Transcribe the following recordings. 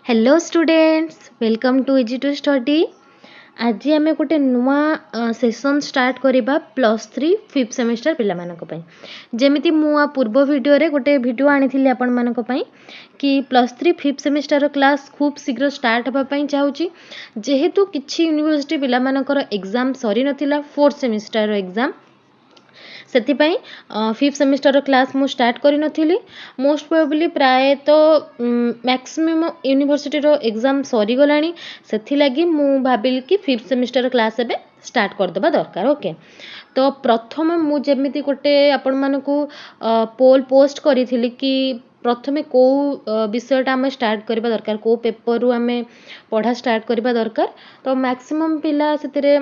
Hello students welcome to easy to study. आज आम गोटे नुआ सेसन स्टार्ट करवा +3 5th सेमेस्टर पिला जमी मुआ पूर्व वीडियो रे गोटे वीडियो आनी आपण मानक कि +3 5th सेमेस्टर क्लास खूब शीघ्र स्टार्ट होगापाई चाहूँगी जेहेतु किसी यूनिवर्सिटी पिला मानकर एग्जाम सरी नथिला 4th सेमेस्टर एग्जाम से 5th सेमेस्टर क्लास मु स्टार्ट करी नथिली। मोस्ट प्रोबेबली प्राय तो मैक्सिमम यूनिवर्सिटी रो एग्जाम सरी गलानी सेथि लगी मु भाबिल कि 5th सेमेस्टर क्लास एबे स्टार्ट कर देबा दरकार। ओके तो प्रथम मु जेमिति गोटे आपण मानकू पोल पोस्ट करी कि प्रथमे को विषयटा आम स्टार्ट करबा दरकार को पेपर रु आम पढ़ा स्टार्ट करबा दरकार। तो मैक्सिमम पिला सेतिरे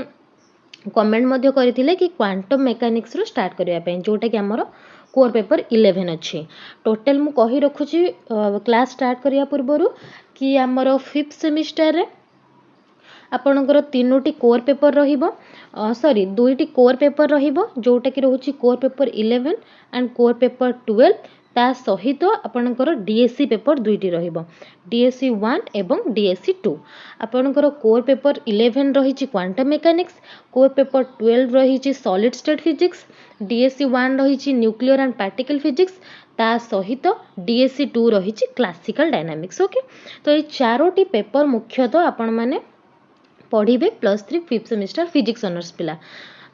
कमेंट मध्य करथिले कि क्वांटम मेकानिक्स रो स्टार्ट करिया पई जोटा कि हमर कोर पेपर 11 अच्छी। टोटल मु कहि रखुची क्लास स्टार्ट करिया पूर्वरु कि हमर 5th सेमेस्टर रे आपणकर 3टी कोर पेपर रहिबो सॉरी 2टी कोर पेपर रहिबो जोटा कि रहउची core paper 11 and core paper 12 ता सहित आपणकर डीएससी पेपर 2टी रहिबो डीएससी 1 एवं डीएससी 2। आपणकर कोर पेपर 11 रहिची क्वांटम मेकानिक्स, कोर पेपर 12 रहिची सॉलिड स्टेट फिजिक्स, डीएससी 1 रहिची न्यूक्लियर एंड पार्टिकल फिजिक्स ता सहित डीएससी 2 रहिची क्लासिकल डायनामिक्स। ओके तो ये चारोटी पेपर मुख्यतः आपण माने पढ़े +3 5th सेमेस्टर फिजिक्स ऑनर्स पिला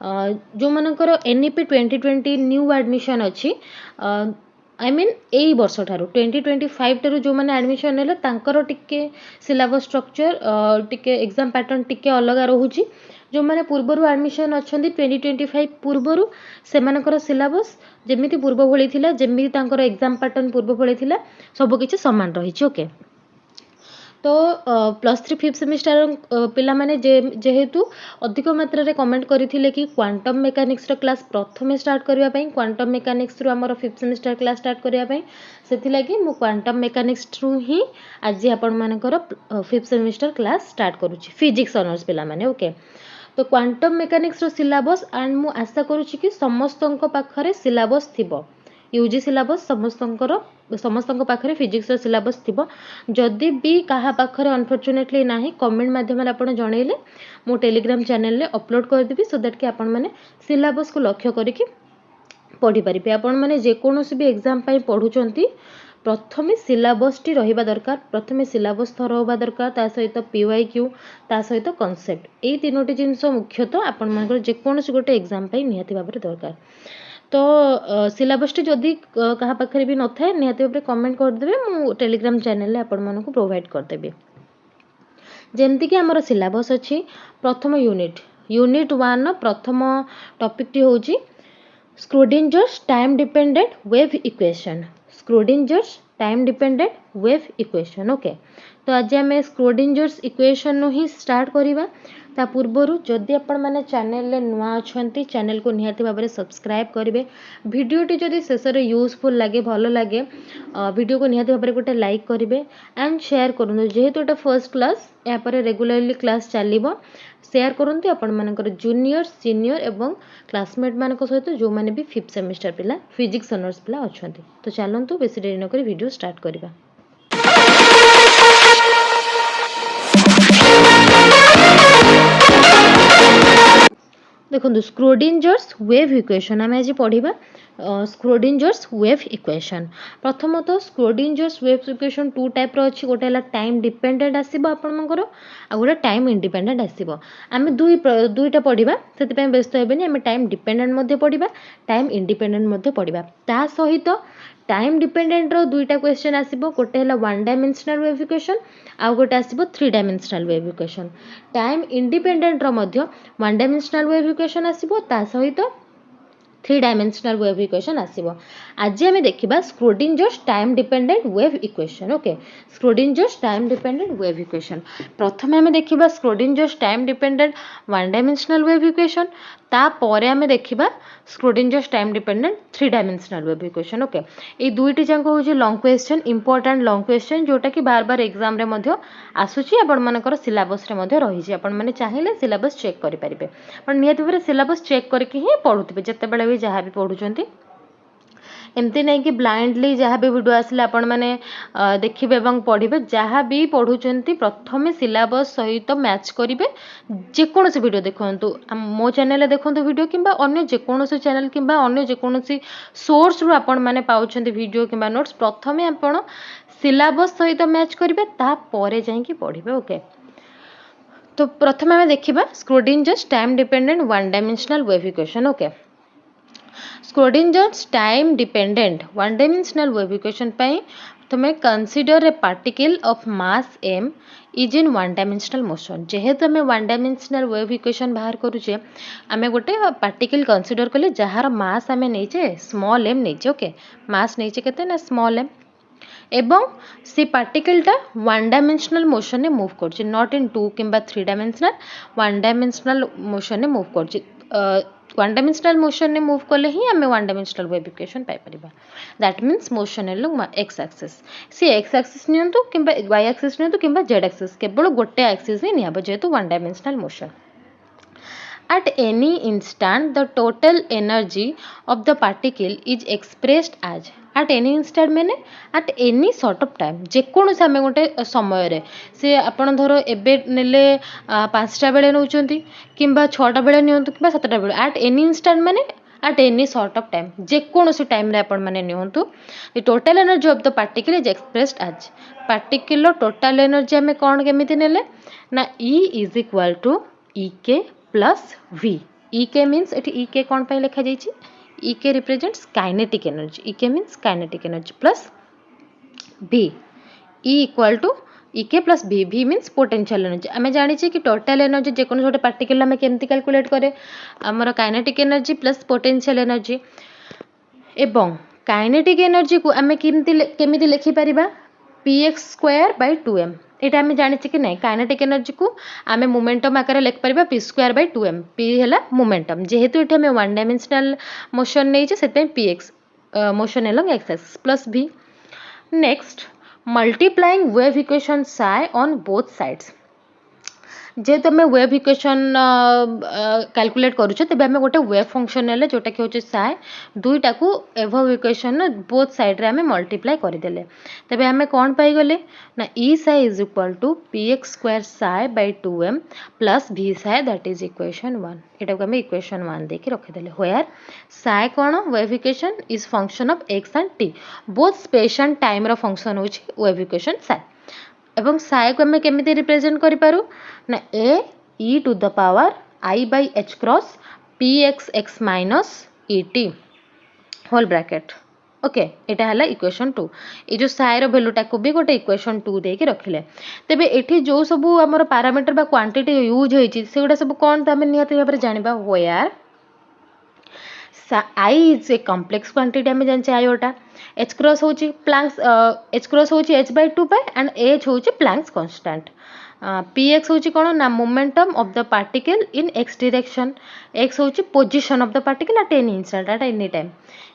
जो मनकर एनईपी 2020 न्यू एडमिशन अच्छी आई मीन यही वर्ष ठारू 2025 ठारू जो मैंने एडमिशन है तांकर टिके सिलेबस स्ट्रक्चर टिके एग्जाम पैटर्न टिके अलग रोची जो मैंने पूर्वर एडमिशन अच्छा 2025 पूर्वर से सिलेबस जमी पूर्व भली जमी एग्जाम पैटर्न पूर्व भली सबकि सामान रही। ओके तो +3 5th सेमेस्टर पिला माने जेहेतु अधिक मात्रा रे कमेंट करथिले कि क्वांटम मेकानिक्स रो क्लास प्रथम स्टार्ट करिया पई क्वांटम मेकानिक्स रो हमर 5th सेमेस्टर क्लास स्टार्ट करिया पई सेथि लागि मु क्वांटम मेकानिक्स रो ही आज आपण मानकर 5th सेमेस्टर क्लास स्टार्ट करूची फिजिक्स ऑनर्स पिला माने। ओके तो क्वांटम मेकानिक्स रो सिलेबस एंड मु आशा करूची कि समस्तंक पाखरे सिलेबस थिबो यूजी सिलेबस समस्त पाखरे फिजिक्स रो सिलेबस थिबो जदि भी कहा पाखरे अनफॉर्चुनेटली नाही कमेंट माध्यम रे आपण जणैले मो टेलीग्राम चैनल रे अपलोड कर देबी सो दैट कि आपण माने सिलेबस को लक्ष्य करिकि पढ़ी परिबे। आपण माने जे कोनोसी भी एग्जाम पई पढुचंती प्रथमे सिलेबस टी रहिबा दरकार प्रथमे सिलेबस थर होबा दरकार ता सहित पीवाईक्यू ता सहित कांसेप्ट एई तीनोटी जिंस मुख्यतः आपण मानकर जे कोनोसी गोटे एग्जाम पई निहाती भाबरे दरकार। तो सिलेबस टी जदि कहा पाखरे भी न थाए निहाती भाबरे कमेंट कर देबे मु टेलीग्राम चैनल रे आपण मानकु प्रोवाइड कर देबे। जेमति कि हमर सिलेबस अछि प्रथम यूनिट 1 प्रथम टॉपिक टी होची Schrodinger's time dependent wave equation Schrodinger's time dependent wave equation. Okay तो आज आम स्क्रोडिंजर्स इक्वेशन नु ही स्टार्ट करिबा ता पूर्वरु जदि आपण माने चैनल ले नुआ अछंती चैनल को निहाती भाबरे सब्सक्राइब करिवे वीडियो टी जदि शेष रे यूजफुल लागे भलो लागे वीडियो को निहाती भाबरे गोटे लाइक करिवे एंड शेयर करनु जेहेतु एटा फर्स्ट क्लास या पर रेगुलरली क्लास चलिबो शेयर करंतु आपण मानकर जूनियर सीनियर एवं क्लासमेट मानक सहित जो माने भी 5th सेमेस्टर पिला फिजिक्स ऑनर्स पिला अछंती। तो चलंतु बेसी देरी न करी वीडियो स्टार्ट करिबा। देखो स्क्रोडिंजर्स वेव इक्वेशन आम आज पढ़ा स्क्रोडिंजर्स वेव इक्वेशन प्रथमतः स्क्रोडिंजर्स वेव इक्वेशन 2 टाइप अच्छी गोटे है टाइम डिपेंडेंट आसो आपंकर आ गोटे टाइम इंडिपेंडेंट आसो आम दुईटा पढ़ा से व्यस्त हेबे आम टाइम डिपेंडेंट पढ़ा टाइम इंडिपेंडेंट पढ़ा ता सहित टाइम डिपेंडेंट रो दुईटा क्वेश्चन आसीबो गोटे है 1 डायमेंशनल वेव इक्वेशन आ गोटे आसीबो 3 dimensional wave equation. Time independent रो मध्य 1 डायमेंशनल वेव इक्वेशन आसीबो ता सहित 3 डायमेंशनल वेव इक्वेशन आसीबो। आज आम देखिबा Schrodinger's time dependent wave equation. Okay Schrodinger's time dependent wave equation प्रथम आम देखिबा Schrodinger's time dependent 1 dimensional wave equation तापर आम देखिबा Schrodinger's time dependent 3 dimensional wave equation. Okay ये दुईटी जाक हूँ long question important long question जोटा कि बार बार एग्जाम रे मध्य आसुची आपण मानकर सिलेबस रे मध्य रही आपण माने चाहिए सिलेबस चेक करि परिबे पण नियति भाबरे सिलेबस चेक करके ही पढुथिबे जते बेले भी जहाँ भी पढुचंती एमती नहीं कि ब्लाइंडली जहाँ भी वीडियो आसिले आपण मैंने देखिए और पढ़े जहाँ भी पढ़ुंट प्रथम सिलेबस सहित मैच करेंगे जेकोसी वीडियो देखु मो चैनल देखु वीडियो कि अन्य जेकोसी चैनल कि अन्य जेकोसी सोर्स रु आपण मैंने पाँच वीडियो कि नोट्स प्रथम आपण सिलेबस सहित मैच करेंगे तापर जाकि पढ़े ओके। तो प्रथम आम देखा Schrodinger's time dependent one dimensional wave equation okay. Schrodinger's time dependent one dimensional wave equation तुम्हें consider a particle of mass m is in one dimensional motion जेहेतु आम वन डायमेंशनल वेव इक्वेशन बाहर करुचे आम गोटे पार्टिकल कंसीडर कले जार mass आम नहींचे स्मॉल m नहीं ओके मास नहीं केते ना स्मॉल m एवं से पार्टिकलटा वन डायमेंशनल मोशन ने मूव कर नॉट इन टू किंबा three dimensional one dimensional motion ने मूव कर वन डायमेंशनल मोशन ने मूव कले ही आम वन डायमेंशनल वेव इक्वेशन पाई परिबा that means motion along x axis see x axis नियंतु किंबा वाई एक्सिस नियंतु किंबा जेड एक्सिस केवल गोटे एक्सिस ही नियाबो जेहेतु one dimensional motion. At any instant, the total energy of the particle is expressed as at any instant मैंने at any sort of time जेकोसी आम गोटे समय रे से आपण धर एबे नेले 5टा बेले नौचंती किंबा 6टा बेले नियंतु किंबा 7टा बेले at any instant मैंने at any sort of time जेकोसी टाइम रे आपण माने नियंतु the total energy of the particle is expressed as particle total energy आम कौन केमिति नेले ना E is equal to EK plus v EK means एटी EK कौन पाई लिखा जाइए EK represents kinetic energy EK means kinetic energy plus v E equal to EK plus v means potential energy आम जानी कि टोटल एनर्जी जेकोसी गोटे particle आम केमती कैलकुलेट करे आमर kinetic energy plus potential energy एवं काइनेटिक एनर्जी को आम केमिति लिखि परिबा px²/2m एटा आम जानी कि नहीं काइनेटिक एनर्जी को आम मोमेंटम आकार लिखिपर p²/2m p है मोमेंटम जेहेतु ये आम वन डायमेंशनल मोशन नहीं से px motion along x axis plus v next multiplying wave equation psi on both sides जेहेतु आम वेव इक्वेशन कैलकुलेट करुचे तेज आम गोटे वेव फंक्शन ने जोटा कि हूँ साए दुईटा को एभव इक्वेशन बोथ साइड रे आम मल्टीप्लाई करदेले तेज आम कौन पाईगले ना e psi is equal to px² साए/2m plus v psi that is equation 1 एटा को आम इक्वेशन 1 देके रखीदे वेयर साए कौन wave equation is function of x and t both space and time रो फंक्शन होची वेव इक्वेशन साए एवं साए को आम केमिति रिप्रेजेंट करि पारू ना a e to the power i/h cross pxx minus et whole bracket okay एटा हला इक्वेशन 2 ये जो साए रो वैल्यूटा को भी गोटे इक्वेशन 2 दे के रखिले तेबे एठी जो सब हमर पैरामीटर बा क्वांटिटी यूज होईची सेगुडा सब कोन त हम नियति भाबरे जानिबा where I is a complex quantity आम जाने आयोटा h क्रॉस होची प्लैंक्स h क्रॉस होची h/2 एंड h होची प्लैंक्स कांस्टेंट px होची कोन ना momentum of the particle in x direction x होची position of the particle at any instant at any time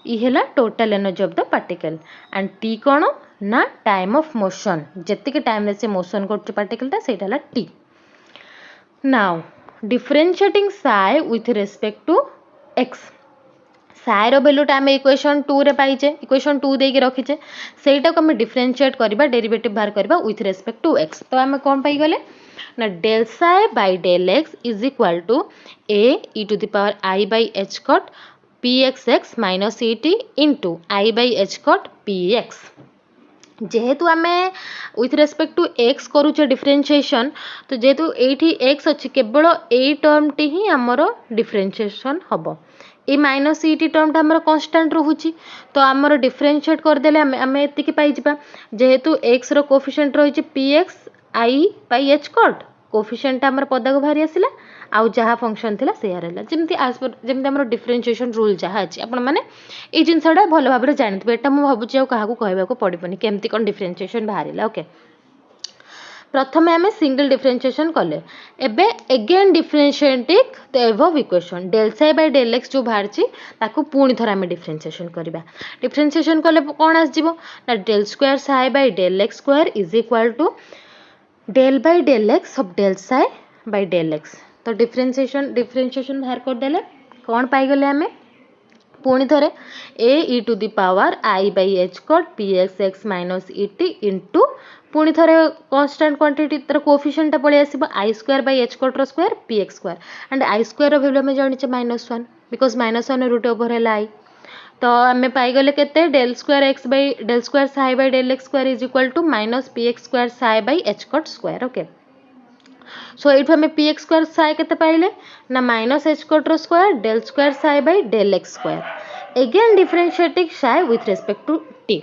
e हैला total energy of the particle and t कोन ना time of motion जति के time रे से मोशन करछ particle ता सेटा हला t now differentiating psi with respect to x साएर वैल्यूटा आम इक्वेशन 2 रे पाइचे इक्वेशन 2 देके रखीचे सेटा को आम डिफरेंशिएट करबा डेरिवेटिव बाहर करबा विथ रिस्पेक्ट टू x तो आम कौन पाई गले ना del psi by del x is equal to a e to the power i/h cot pxx minus et into i/h cot px जेहेतु आम विथ रेस्पेक्ट टू एक्स करूचे डिफरेंशिएशन तो जेहेतु एठी एक्स अच्छी केवल ए टर्म टी ही आमर differentiation हम ए माइनस ईटी टर्मटा आमर कन्स्टांट रोची तो आमर डिफरेंशिएट करदेले आम एतिकी पाइबा जेहेतु एक्स रो कोफिशिएंट रही px i/h cot कोफिशिएंट आमर पदा को बाहरी आसिला आउ जहाँ फंक्शन थिला सेया रहला जेमती आज पर जेमती हमर डिफरेंशिएशन रूल जहाँ अछि आपण माने ए जिनसडा भलो भाबरे जानितबे एटा मु भाबुची आ काहाकू कहबा को पड़िबनी केमती कोन डिफरेंशिएशन बाहरिला ओके प्रथम आम सिंगल डिफरेंशिएशन कले एबे again differentiating the above equation del psi by del x जो बाहर ताकू पुणी थर आम डिफरेंशिएशन करबा डिफरेंशिएशन कले कोन आस जिवो ना del square psi by del x square is equal to del by del x of del psi by del x तो डिफरेंशिएशन बाहर कर देले कौन पाई गले आमे पुणी थे a e to the power i by h cut p x x minus e t into पुणी थे कन्स्टाट क्वांटिटी तर कोफिशिएंट पलि आसो आई स्क्वायर बाई एच कट्र square p x square and I square value आम जाने -1 because -1 root over है आई तो आम पाईगले के del square x by del square psi by del x square is equal to minus p x square psi by h cut square okay so ये आम p x square psi के पाइले ना माइनस एच कट्र square del square psi by del x square again differentiating psi with respect to t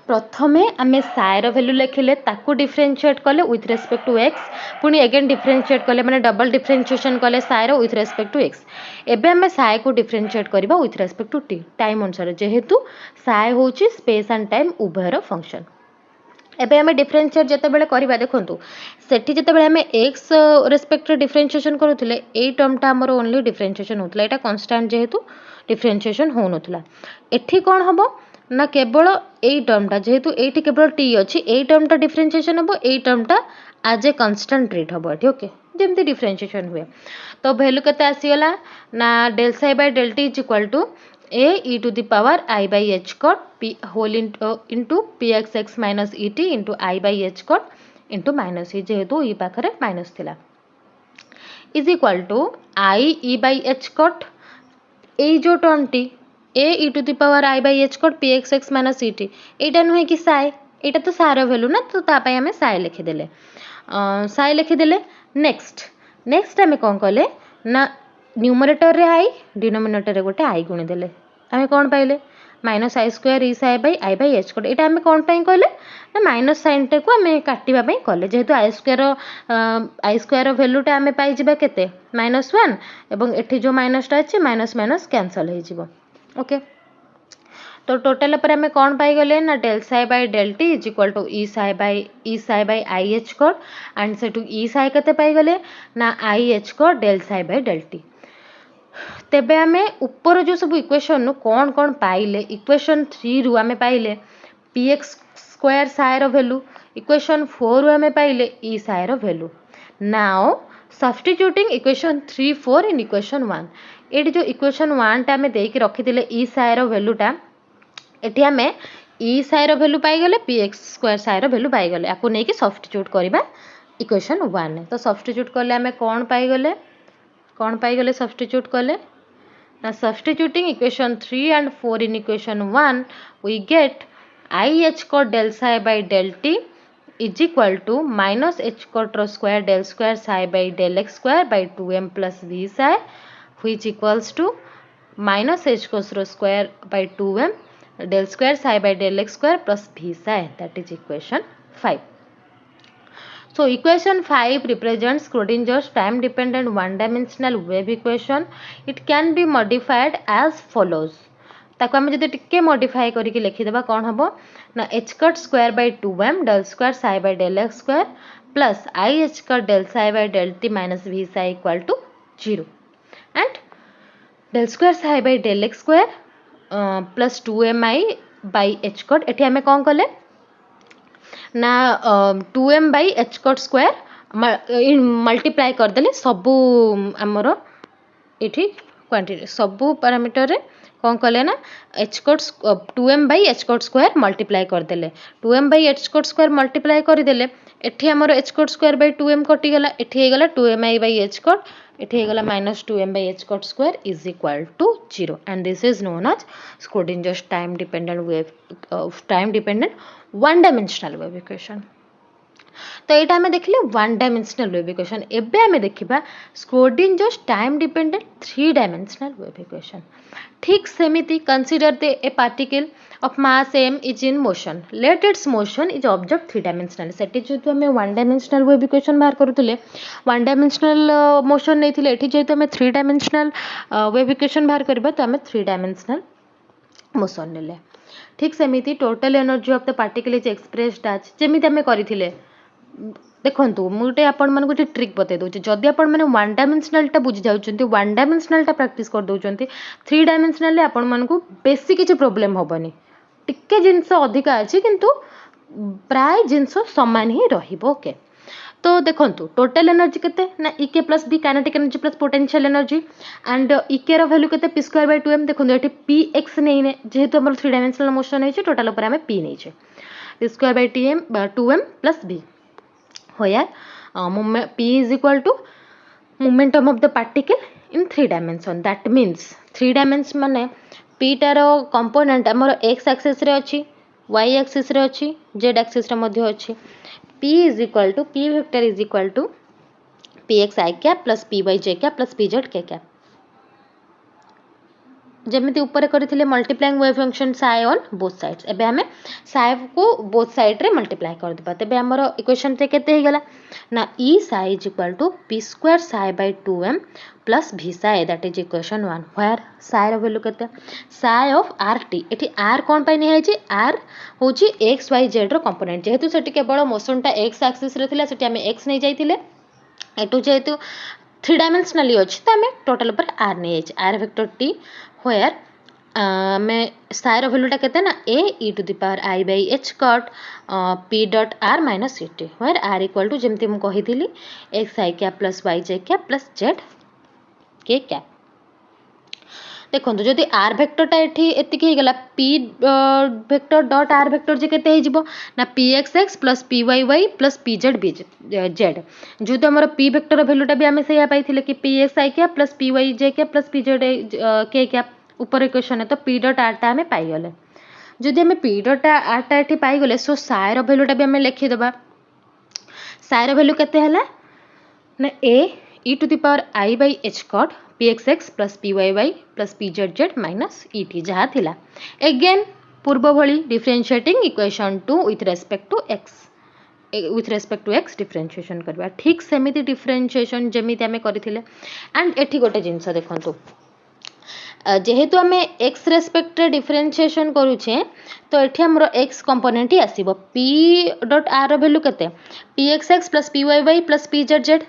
प्रथमे आम साइर value लिखिले ताकू डिफरेनशिएट कले विथ रेस्पेक्ट टू एक्स पुणी एगेन डिफरेनशिएट कले माने डबल डिफरेनशिएशन कले साइर विथ रेस्पेक्ट टू एक्स एबे आम साई को डिफरेनशिएट करबा with respect to t time अनुसार जेहेतु साई होची स्पेस एंड टाइम उभयर फंक्शन एबे आम डिफरेनशिएट जितेबाला करवा देखो सेठी जितेबाला आम एक्स रेस्पेक्ट डिफरेनशिएशन करूले ए टर्मटा आमर ओनली डिफरेनशिएशन होता है कन्स्टाट जेहेतु डिफरेनशिएशन हो नाला एठी कौन हम ना केवल ए टर्मटा जेहेतु ये केवल टी अच्छी ए टर्मटा डिफरेनशिएशन हम ए टर्मटा आज ए कन्स्टाट ट्रीट हम ये ओके जमती डिफरेनशिएशन हुए तो भैल्यू के आसीगला ना del psi by del t is equal to a e to the power i by h cut p whole into p x x minus e t into i by h cut into minus e जेहेतु e पाखे minus थिला is equal to i e by h cut a जो term t a e to the power i by h cut p x x minus e T यहाँ नुहे कि साए यहाँ तो सार भैल्यू ना तो तापाई आम साए लिखिदेले साए लिखिदेले नेक्स्ट आम कौन कले ना न्यूमरेटर रे आई डिनोमिनेटर रे गोटे आई गुणीदेले आम कौन पाइले माइनस आई स्क्वायर ई साए बै आई बै एच कट यहाँ आम कौन कहले ना माइनस साइन टा को आम काटापी कले जेहेतु आई स्क्वायर भैल्यूटा आम पाइबा के -1 एवं एठी जो माइनसटा अच्छे माइनस माइनस कैंसल हो ओके तो टोटल पर आम कौन पाइगले ना del psi by del t is equal to e psi by i h cut and से ई साई के पाइगले ना i h cut del psi by del t तेबे आमे ऊपर जो सब इक्वेशन नु कौन कौन पाइले इक्वेशन 3 रु आमे पाइले पी एक्स स्क्वायर साइर वैल्यू इक्वेशन 4 रु आमे पाइले ई साइर value now substituting equation 3 4 in equation 1 ये जो इक्वेशन 1 टा आमे देके रखिथिले ई साइर वैल्यूटा एठी आमे ई साइर वैल्यू पाइगले पी एक्स स्क्वायर साइर वैल्यू पाइगले आपको नहीं कि सब्स्टिट्यूट करबा इक्वेशन 1 तो सब्स्टिट्यूट करले आमे कौन पाइगले सब्स्टिट्यूट कले ना substituting equation 3 and 4 in equation 1 we get I h cot del psi by del t is equal to minus h cot square del square psi by del x square by 2m plus v psi which equals to minus h cos square by 2m del square psi by del x square plus v psi that is equation 5. So equation 5 represents Schrodinger's time dependent one dimensional wave equation. It can be modified as follows. ताको आम जब टिके modify करके लिखिदेबा कौन हम ना h cut square by 2m del square psi by del x square plus i h cut del psi by del t minus v psi equal to 0 and del square psi by del x square plus 2mi by h cut एठी आम कौन कले ना 2m by h cut square multiply करदेले सबू आमर ये quantity सबू पैरामीटर रे कौन कले ना h cut 2m by h cut square multiply करदेले 2m by h cut square multiply करदेले एठी आमर h cut square by 2m कटिगला एठी हेगला 2mi बाई एच कट एठी हेगला minus 2m by h cut square is equal to 0 and this is known as Schrodinger's time dependent one dimensional wave equation तो यहाँ आम देखिले वन डायमेंशनल वेव इक्वेशन एबे आम देखा Schrodinger's time dependent 3 dimensional wave equation ठीक सेमिति consider the a particle of mass m is in motion let its motion is object 3 dimensional सेठी जेतु आम वन डायमेंशनल वेव इक्वेशन बाहर करूले वन डायमेंशनल मोशन नहीं थिले एठी जेतु आम 3 डायमेंशनल वेव इक्वेशन बाहर करबा तो आम 3 डायमेंशनल मोशन नेले ठीक सेमिति total energy of the particle is expressed as जेमिति आम करिथिले देखो मुझे आपण मन गोटे ट्रिक बतई दूसरी जदि आपण मैंने वन डायमेंशनलटा बुझी जाऊँच वन डायमेंशनलटा प्रैक्टिस कर दौरान 3 डायमेंशनल आपण मन को बेसी किसी प्रोब्लेम हेनी टिके जिनस अधिका अच्छी किंतु प्राय जिनस सामान ही रहिबो ओके तो देखो टोटल एनर्जी केते ना E K plus v kinetic energy plus potential energy and E K रो वैल्यू केते p स्क्वायर बाय 2m देखो ये पी एक्स नहीं ने जेहेतु हमर 3 डायमेंशनल मोशन है टोटल ऊपर हमें p नहीं छे p square by 2m plus b होयर p is equal to momentum of the particle in 3 dimension that means 3 dimension माने p टार कंपोनेंट हमर x एक्सिस रे अछि y एक्सिस रे अछि z एक्सिस रे मध्ये अछि p is equal to p vector is equal to px i cap plus py j cap plus pz k cap जमिति ऊपर करथिले multiplying wave function psi on both sides एबे हमें साइ को बोथ साइड रे मल्टीप्लाई कर दिबा तबे हमर इक्वेशन ते केते हे गेला ना e psi is equal to p square psi by 2m plus v psi that is equation 1 where psi रो वैल्यू केते साइ ऑफ rt एठी r कोन पाइ नै है जे r होची x y z रो कंपोनेंट जेहेतु सेठी केवल मोशन टा x एक्सिस रे थिला सेठी हमें x नै जाइतिले एटू जेहेतु 3 डायमेंशनली अछि त हमें टोटल पर r नै है r वेक्टर t where मैं साइर वैल्यूटा केते ना a e to the power i by h cot p dot r minus c t where r equal to जेमति मु कहिथिली x i cap plus y j cap plus z k cap देखो जदि r वेक्टरटा एठी एतिक हे गेला p vector dot r vector जे केते हे जिवो ना pxx plus pyy plus pz z जो तो हमर p वेक्टर वैल्यूटा भी हमें सेया पाइथिले कि pxi cap plus pyj cap plus pz k cap ऊपर इक्वेशन है तो p डॉट r टा हमें पाई गले जदि हमें p डॉट r टा एठी पाई गले सो साइ रो वैल्यूटा भी हमें लिखि देबा साइ रो वैल्यू केते हला ना a e to the power i by h cot pxx plus pyy plus pzz minus et जहा थिला अगेन पूर्व भली differentiating equation 2 with respect to x differentiation करबा ठीक सेमिति डिफरेंशिएशन जेमिति हमें करथिले एंड एठी गोटे जिंस देखंतु जेहेतु आम एक्स रेस्पेक्ट रे डिफरेंशिएशन करूचे तो एठी हमरो x कंपोनेंट ही आसीबो p डॉट r रो वैल्यू केते pxx plus pyy plus pzz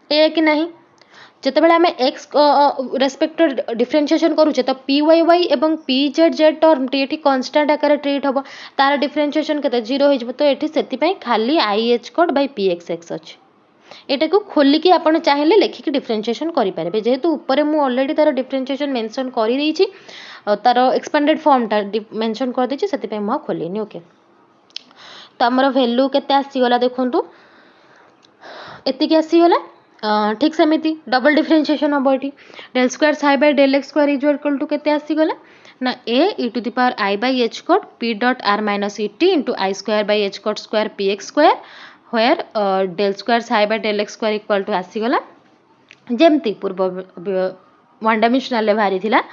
ए कि नहीं जेतेबेले आम x रेस्पेक्ट डिफरेंशिएशन करूचे तो pyy एवं pzz टर्म टी एठी कांस्टेंट आकार ट्रीट होबो तार डिफरेंशिएशन केते 0 हो जबो तो एठी सेति पई खाली i h code by pxx अछि एटा को खोली कि आपण चाहिले लेखि डिफरेंशिएशन करि पारबे जेहेतु ऊपर मु ऑलरेडी तार डिफरेंशिएशन मेंशन करि देछि तार एक्सपेंडेड फॉर्म ता मेंशन कर देछि सेति पई मु खोलिनी ओके तो हमर वैल्यू केते आसी गला देखंतु एति के आसी गला ठीक सेमिति डबल डिफरेंशिएशन हम एठी del square psi by del x square is equal to केते आसी गला ना a e to the power i by h cot p dot r minus et into i square by h cot square px square where del square psi by del x square equal to आसी गला जेमति पूर्व one dimensional भारी थिला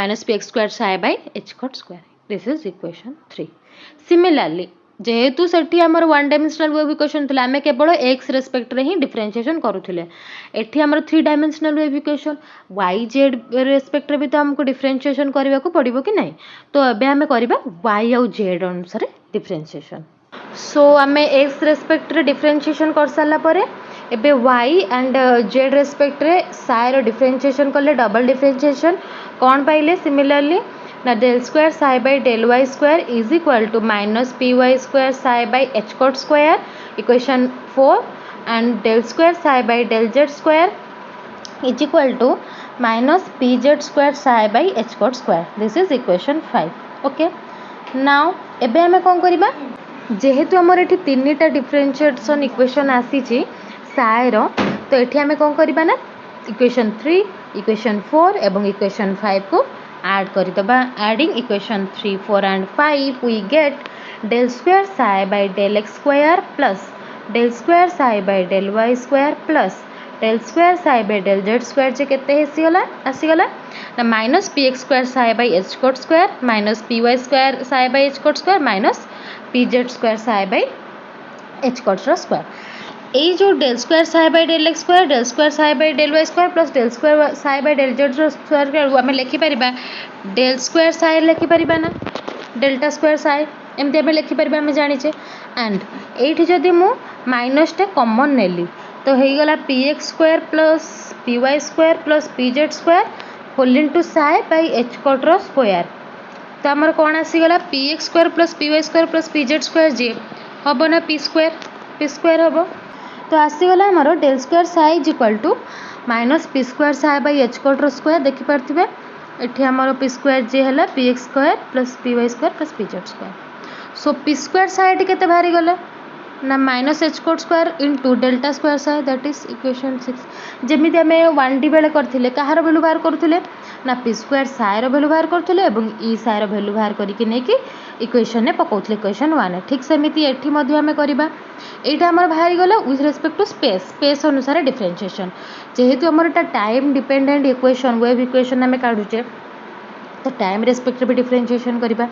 minus px square psi by h cot square this is equation 3 similarly जेहेतु सेठी हमर one dimensional wave equation थिला हमें केवल x रेस्पेक्ट रे ही डिफरेंशिएशन करूथिले एठी हमर 3 dimensional wave equation y z respect रे भी तो हमको डिफरेंशिएशन करबा को पड़िबो कि नहीं तो एबे हमें करबा y और z अनुसार डिफरेंशिएशन सो हमें x रेस्पेक्ट रे डिफरेंशिएशन कर साला परे एबे y एंड z रेस्पेक्ट रे साइ रो डिफरेंशिएशन करले डबल डिफरेंशिएशन कोन पाइले सिमिलरली ना del square psi by del y square is equal to minus py square psi by h cot square equation 4 and del square psi by del z square is equal to minus pz square psi by h cot square this is equation 5 okay now एबे हमें कोन करिबा जेहेतु हमर एठी तीनटा differentiation equation आसी छि साइ रो तो एठी हमें कोन करिबा ना इक्वेशन 3 इक्वेशन 4 एवं इक्वेशन 5 को add करि दबा adding equation 3 4 and 5 we get del square psi by del x square plus del square psi by del y square plus del square psi by del z square जे केते आसी गला ना minus px square psi by h cot square minus py square psi by h cot square minus pz square psi by h cot square ए जो del square psi by del x square del square psi by del y square plus del square psi by del z square के हमें लिखि परिबा del square psi लिखि परिबा ना delta square psi एमते हमें लिखि परिबा हमें जानि छे एंड एठी जदी मु माइनस टे कॉमन नेली तो हेई गला px square plus py square plus pz square whole into psi by h cot रो स्क्वायर तो हमर कोन आसी गला px square plus py square plus pz square जे हबो ना p square हबो तो आसीगला आमर del square psi is equal to minus p square psi by h cut square देखिपे ये आमर पी स्क्वायर जे है p x square plus p y square plus p z square so p square psi के बाहरी गला ना minus h cut square into delta square psi that is equation 6 जमी आम 1D बेले करथिले कहार वैल्यू बाहर करुले ना पी स्क्वायर साई रो वैल्यू बाहर करुले एवं ई साई रो वैल्यू बाहर करके नेकी इक्वेशन ने पकाउथले इक्वेशन 1 ठीक सेमिति एठी मध्ये आमे करबा एटा हमर बाहरी गला विथ रेस्पेक्ट टू स्पेस अनुसार डिफरेंशिएशन जेहेतु हमर एटा time dependent equation wave equation आमे काढुचे तो टाइम रेस्पेक्ट भी डिफरेंशिएशन करबा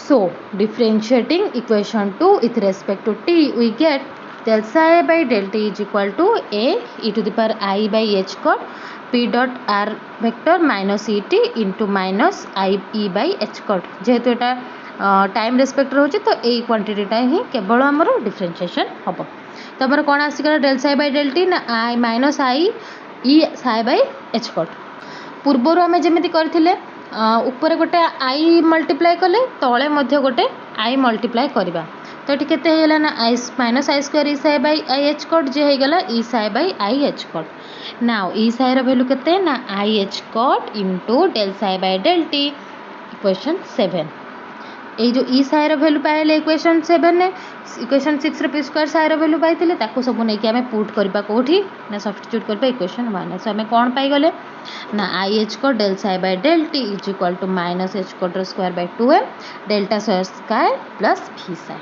so differentiating equation 2 with respect to t we get del psi by del t is equal to a e to the power I by h cot p dot r vector minus et into minus I e by h cot जेहेतु एटा time respect रोचे तो यही क्वांटिटीटा ही केवल आमर differentiation हम तो आमर कौन आसीगला del psi by del t ना i minus i e psi by h cut पूर्वर आम जमी करथिले ऊपर गोटे आई मल्टीप्लाई कले तले मध्य गोटे आई मल्टीप्लाई करवा तो ये केते हेला ना i minus i square e psi by i h cut जे हेगला e psi by i h cut now e psi रो वैल्यू केते ना i h cut into del psi by del t equation 7 ये जो ई साई रो value पाइले equation 7 ने इक्वेशन 6 रे पी स्क्वायर साई रो वैल्यू पाइथिले ताको सब नै कि हमें पुट करबा कोठी ना सब्स्टिट्यूट करबा इक्वेशन 1 सो हमें कोन पाई गले ना i h cut del psi by del t is equal to minus h cut square by 2m delta square plus v psi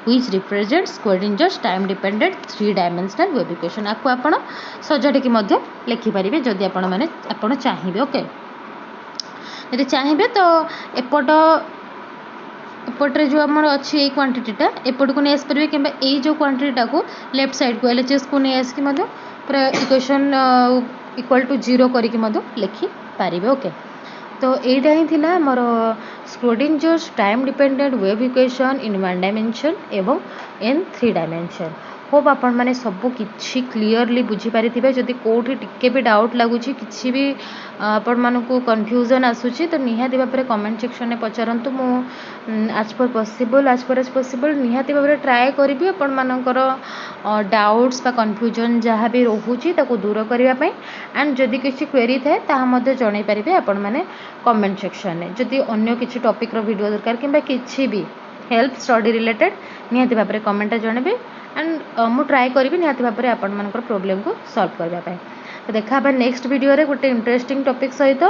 which represents coordinates time dependent 3 dimensional wave equation आपको आपण सजाटे की मध्य लिखि परिबे जदि आपण माने आपण चाहिबे ओके यदि चाहिबे तो एपटे जो आमर अच्छी ये क्वांटिटीटा एपट को नहीं आसपारे कि यही जो क्वांटिटीटा को लेफ्ट साइड को एलएचएस को नहीं आसिक पूरा इक्वेशन इक्वल टू 0 करके लिखि पारे ओके तो यहीटा ही थिला मोर Schrodinger's time dependent wave equation in 1 dimension एवं इन 3 डायमेंशन होप आपण मैंने सब किसी क्लीयरली बुझीपारी जदि कौटी टिके भी डाउट लगुच कि भी आपण मानक कन्फ्यूजन आसूची तो निहाती भाव में कमेंट सेक्शन में पचारतु मु आज पर एज पॉसिबल निहाती भाव में ट्राए करी आपण मानकर डाउट्स बा कन्फ्यूजन जहाँ भी रोचे ताको दूर करने एंड जदि किसी क्वेरी थाए ताहा जन पारे आपण मैंने कमेंट सेक्शन में जदि अन्य किसी टॉपिक रो वीडियो दरकार कि किसी भी हेल्प स्टडी रिलेटेड निहाती भाव में कमेंट जनबे एंड मु ट्राए करी निहाती भाव में आपण मानकर प्रॉब्लम को सॉल्व करबा पाए तो देखा नेक्स्ट वीडियो रे गोटे इंटरेस्टिंग टॉपिक सहित।